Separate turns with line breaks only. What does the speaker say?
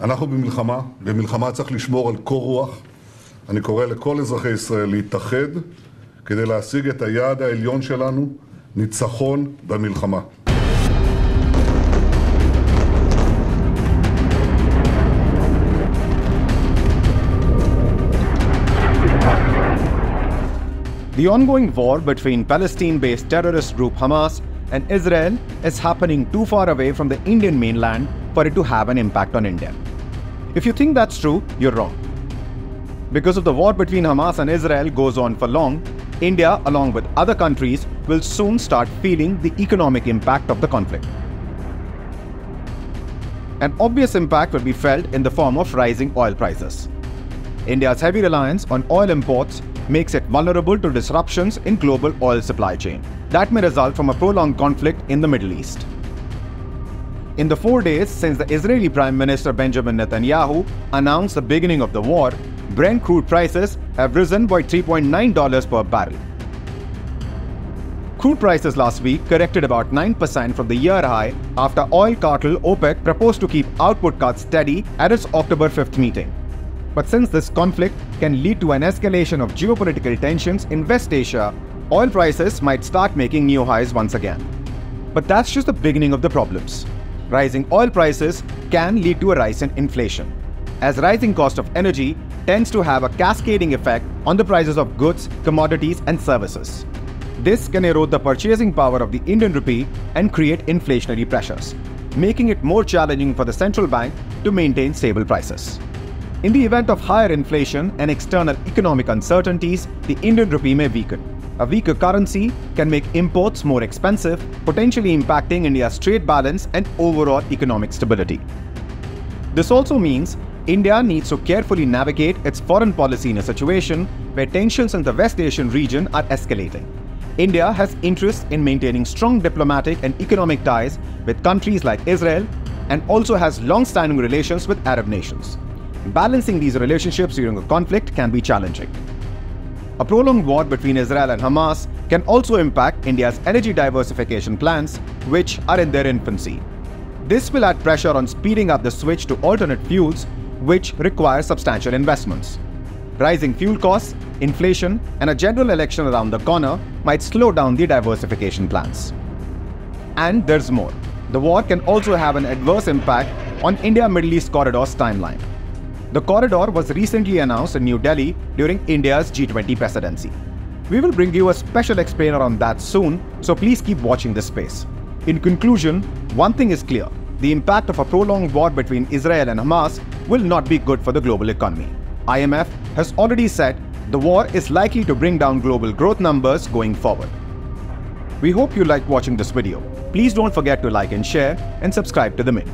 אנחנו במלחמה צריך לשמור על קור רוח. אני קורא לכל אזרחי ישראל להתאחד כדי להשיג את היעד העליון שלנו, ניצחון במלחמה.
The ongoing war between Palestine-based terrorist group Hamas and Israel is happening too far away from the Indian mainland for it to have an impact on India. If you think that's true, you're wrong. Because if the war between Hamas and Israel goes on for long, India, along with other countries, will soon start feeling the economic impact of the conflict. An obvious impact will be felt in the form of rising oil prices. India's heavy reliance on oil imports makes it vulnerable to disruptions in global oil supply chain that may result from a prolonged conflict in the Middle East. In the 4 days since the Israeli Prime Minister Benjamin Netanyahu announced the beginning of the war, Brent crude prices have risen by $3.9 per barrel. Crude prices last week corrected about 9% from the year high after oil cartel OPEC proposed to keep output cuts steady at its October 5th meeting. But since this conflict can lead to an escalation of geopolitical tensions in West Asia, oil prices might start making new highs once again. But that's just the beginning of the problems. Rising oil prices can lead to a rise in inflation, as rising cost of energy tends to have a cascading effect on the prices of goods, commodities, and services. This can erode the purchasing power of the Indian rupee and create inflationary pressures, making it more challenging for the central bank to maintain stable prices. In the event of higher inflation and external economic uncertainties, the Indian rupee may weaken. A weaker currency can make imports more expensive, potentially impacting India's trade balance and overall economic stability. This also means India needs to carefully navigate its foreign policy in a situation where tensions in the West Asian region are escalating. India has interests in maintaining strong diplomatic and economic ties with countries like Israel and also has long-standing relations with Arab nations. Balancing these relationships during a conflict can be challenging. A prolonged war between Israel and Hamas can also impact India's energy diversification plans, which are in their infancy. This will add pressure on speeding up the switch to alternate fuels, which require substantial investments. Rising fuel costs, inflation, and a general election around the corner might slow down the diversification plans. And there's more. The war can also have an adverse impact on India-Middle East corridor's timeline. The corridor was recently announced in New Delhi during India's G20 presidency. We will bring you a special explainer on that soon, so please keep watching this space. In conclusion, one thing is clear. The impact of a prolonged war between Israel and Hamas will not be good for the global economy. IMF has already said the war is likely to bring down global growth numbers going forward. We hope you liked watching this video. Please don't forget to like and share and subscribe to The Mint.